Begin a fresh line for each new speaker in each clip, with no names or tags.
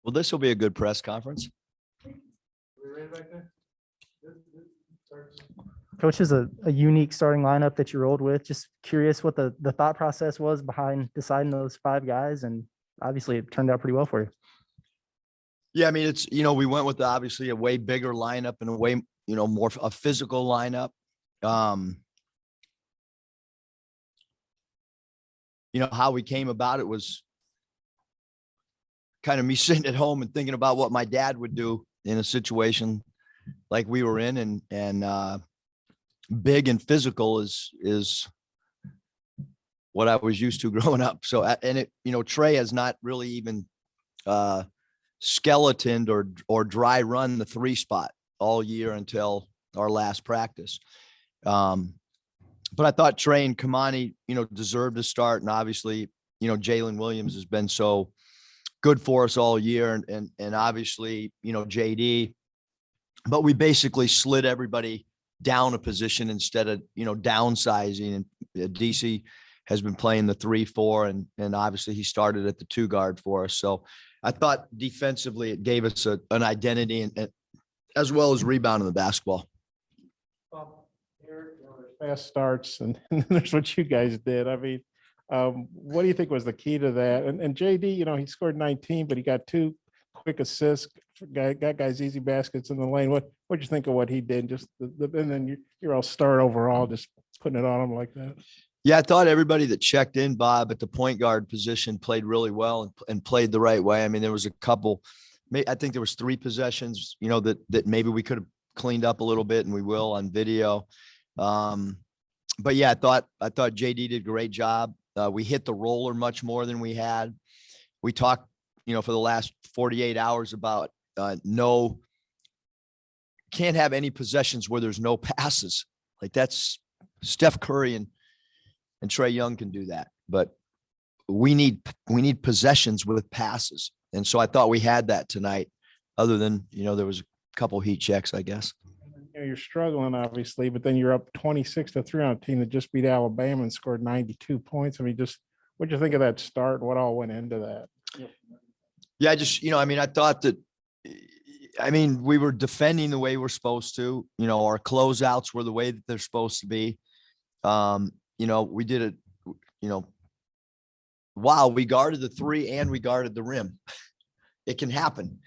Well, this will be a good press conference.
Coach, is a unique starting lineup that you rolled with. Just curious what the thought process was behind deciding those 5 guys, and obviously it turned out pretty well for you.
Yeah, I mean, it's, we went with obviously a way bigger lineup and a way, more a physical lineup. How we came about it was kind of me sitting at home and thinking about what my dad would do in a situation like we were in, and big and physical is what I was used to growing up. So, and it, Trey has not really even skeletoned or dry run the 3 spot all year until our last practice. But I thought Trey and Kamani, deserved to start. And obviously, Jalen Williams has been so good for us all year, and obviously, JD, but we basically slid everybody down a position instead of, downsizing. And DC has been playing the 3-4, and obviously he started at the 2 guard for us. So I thought defensively it gave us an identity, and as well as rebounding the basketball.
Eric, fast starts, and there's what you guys did. I mean, what do you think was the key to that? And JD, he scored 19, but he got 2 quick assists, got guys easy baskets in the lane. What'd you think of what he did? Just and then you're all star overall, just putting it on him like that.
Yeah, I thought everybody that checked in, Bob, at the point guard position played really well and played the right way. I mean, there was a couple, I think there was 3 possessions, that maybe we could have cleaned up a little bit, and we will on video. But yeah, I thought JD did a great job. We hit the roller much more than we had. We talked, for the last 48 hours about can't have any possessions where there's no passes. Like, that's Steph Curry and Trae Young can do that, but we need possessions with passes. And so I thought we had that tonight, other than, there was a couple heat checks, I guess.
You're struggling, obviously, but then you're up 26-3 on a team that just beat Alabama and scored 92 points. I mean, just what'd you think of that start? What all went into that?
Yeah, I thought that, we were defending the way we're supposed to. Our closeouts were the way that they're supposed to be. We did it, wow, we guarded the 3 and we guarded the rim. It can happen.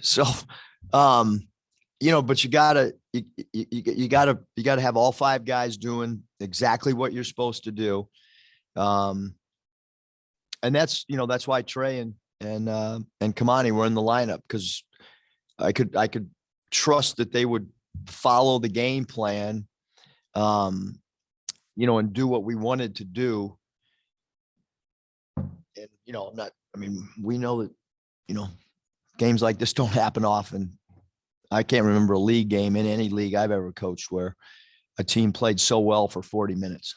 So, but you gotta have all 5 guys doing exactly what you're supposed to do. And that's why Trey and Kamani were in the lineup, because I could trust that they would follow the game plan, and do what we wanted to do. And, we know that, games like this don't happen often. I can't remember a league game in any league I've ever coached where a team played so well for 40 minutes.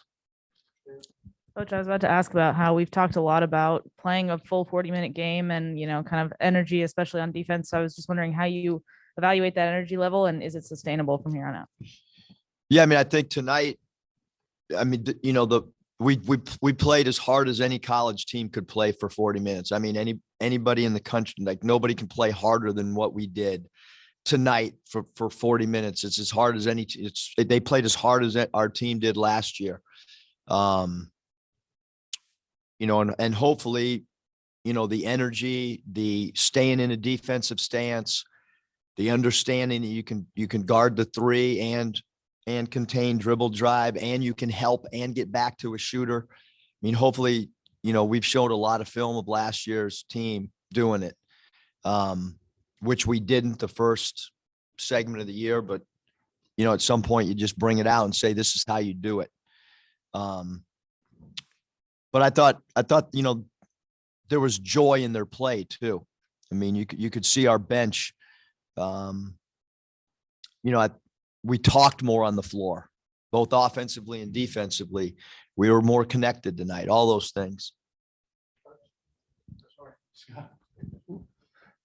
Coach, I was about to ask about how we've talked a lot about playing a full 40-minute game and, kind of energy, especially on defense. So I was just wondering how you evaluate that energy level, and is it sustainable from here on out?
Yeah, I think tonight, we played as hard as any college team could play for 40 minutes. Anybody in the country, like, nobody can play harder than what we did tonight for 40 minutes. It's as hard as they played as hard as our team did last year. And hopefully, the energy, the staying in a defensive stance, the understanding that you can guard the 3 and contain dribble drive, and you can help and get back to a shooter. Hopefully, we've showed a lot of film of last year's team doing it, which we didn't the first segment of the year, but, at some point you just bring it out and say, this is how you do it. But I thought, there was joy in their play too. You could see our bench, we talked more on the floor, both offensively and defensively. We were more connected tonight, all those things.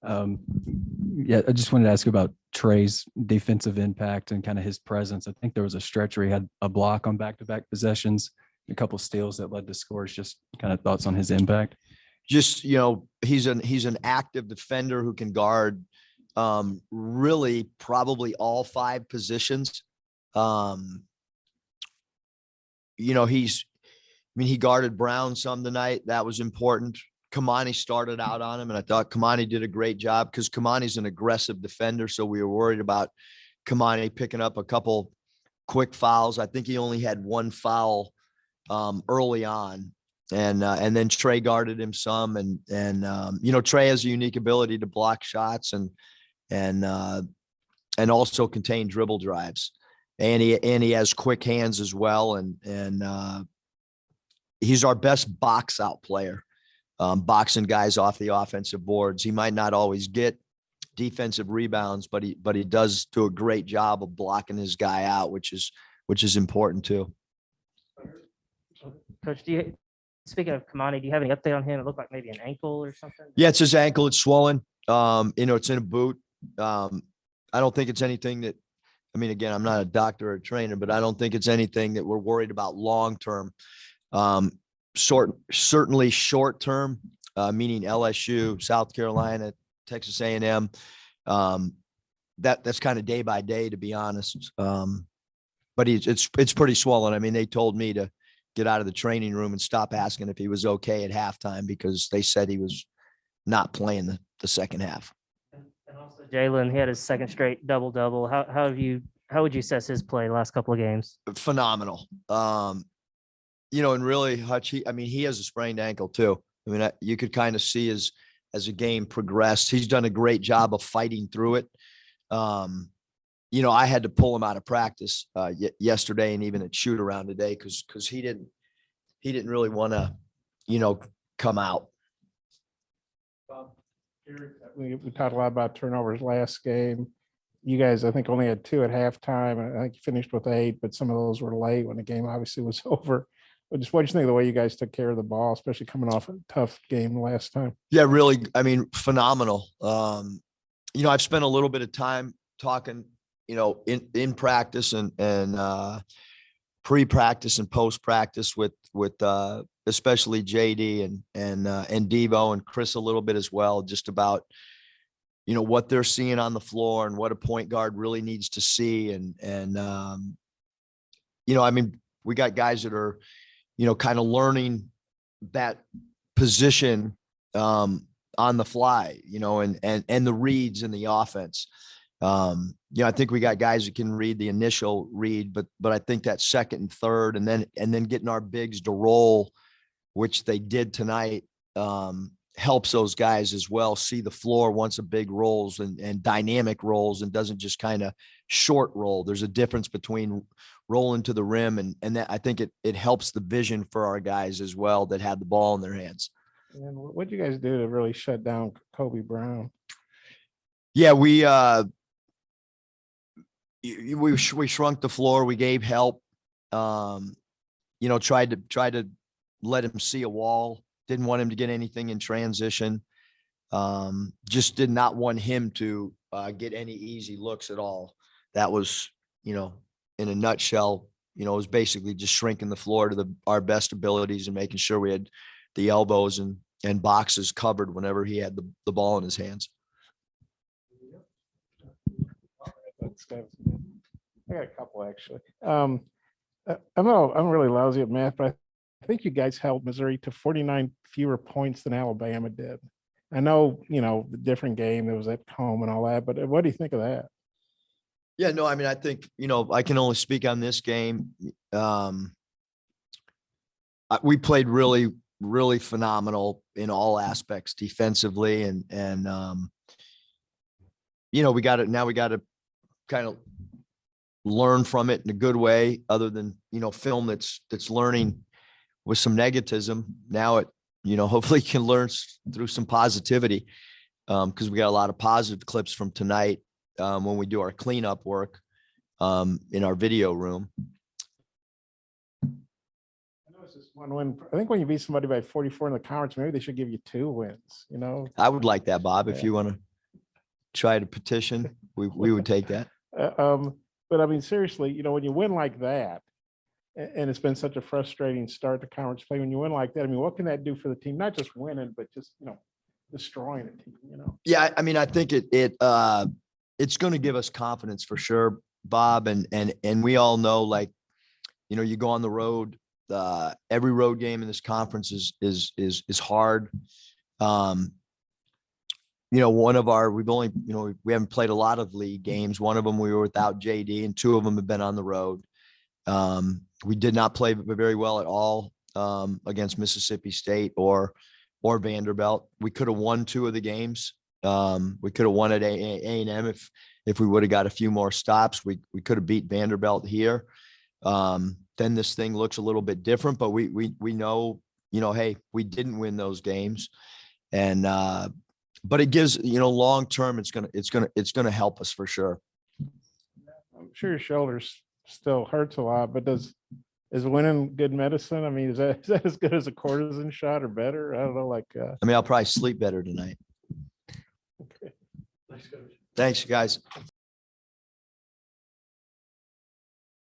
Yeah, I just wanted to ask about Trey's defensive impact and kind of his presence. I think there was a stretch where he had a block on back-to-back possessions, a couple steals that led to scores. Just kind of thoughts on his impact.
just, he's an active defender who can guard really probably all 5 positions. He guarded Brown some tonight. That was important. Kamani started out on him, and I thought Kamani did a great job because Kamani's an aggressive defender. So we were worried about Kamani picking up a couple quick fouls. I think he only had 1 foul early on. And then Trey guarded him some, and Trey has a unique ability to block shots and also contain dribble drives, and he has quick hands as well, and he's our best box out player, boxing guys off the offensive boards. He might not always get defensive rebounds, but he does do a great job of blocking his guy out, which is important too.
Coach, speaking of Kamani, do you have any update on him? It looked like maybe an ankle or something.
Yeah, it's his ankle. It's swollen. It's in a boot. I don't think it's anything that, again, I'm not a doctor or a trainer, but I don't think it's anything that we're worried about long-term. Certainly short-term, meaning LSU, South Carolina, Texas A&M. That's kind of day by day, to be honest. But it's pretty swollen. They told me to get out of the training room and stop asking if he was okay at halftime because they said he was not playing the second half.
And also Jalen, he had his second straight double-double. How would you assess his play the last couple of games?
Phenomenal. And really Hutch, he has a sprained ankle too. You could kind of see as the game progressed, he's done a great job of fighting through it. I had to pull him out of practice yesterday and even at shoot around today because he didn't really want to, come out.
We talked a lot about turnovers last game. You guys, I think, only had 2 at halftime. I think you finished with 8, but some of those were late when the game obviously was over. But just what do you think of the way you guys took care of the ball, especially coming off a tough game last time?
Yeah, really. Phenomenal. I've spent a little bit of time talking, in practice and pre-practice and post-practice with especially JD and Devo and Chris a little bit as well, just about, what they're seeing on the floor and what a point guard really needs to see. We got guys that are, kind of learning that position on the fly, and the reads in the offense. I think we got guys that can read the initial read, but I think that second and third, and then getting our bigs to roll, which they did tonight, helps those guys as well see the floor once a big rolls and dynamic rolls and doesn't just kind of short roll. There's a difference between rolling to the rim and that I think it helps the vision for our guys as well that had the ball in their hands.
And what did you guys do to really shut down Kobe Brown?
Yeah, we shrunk the floor. We gave help. Tried to let him see a wall. Didn't want him to get anything in transition. Just did not want him to get any easy looks at all. That was, in a nutshell, it was basically just shrinking the floor to our best abilities and making sure we had the elbows and boxes covered whenever he had the ball in his hands.
I got a couple actually. I'm really lousy at math, but I think you guys held Missouri to 49 fewer points than Alabama did. I know, the different game, it was at home and all that, but what do you think of that?
Yeah, no, I think, I can only speak on this game. We played really, really phenomenal in all aspects defensively. And we got to kind of learn from it in a good way, other than, film that's learning with some negativism. Now it, hopefully can learn through some positivity. Cause we got a lot of positive clips from tonight when we do our cleanup work in our video room.
I know it's just one win. I think when you beat somebody by 44 in the conference, maybe they should give you 2 wins,
I would like that, Bob. If
Yeah.
you want to try to petition, we would take that.
But seriously, when you win like that, And it's been such a frustrating start to conference play when you win like that. I mean, what can that do for the team? Not just winning, but just, destroying a team,
Yeah, I mean, I think it's going to give us confidence for sure, Bob. And we all know, like, you go on the road, every road game in this conference is hard. One of we haven't played a lot of league games. One of them we were without JD, and 2 of them have been on the road. We did not play very well at all against Mississippi State or Vanderbilt. We could have won 2 of the games. We could have won at A&M if we would have got a few more stops. We could have beat Vanderbilt here. Then this thing looks a little bit different, but we know, hey, we didn't win those games. And but it gives, long term, it's gonna help us for sure.
I'm sure your shoulders still hurts a lot, but is winning good medicine? I mean, is that as good as a cortisone shot or better? I don't know,
I mean, I'll probably sleep better tonight.
Okay.
Thanks, guys.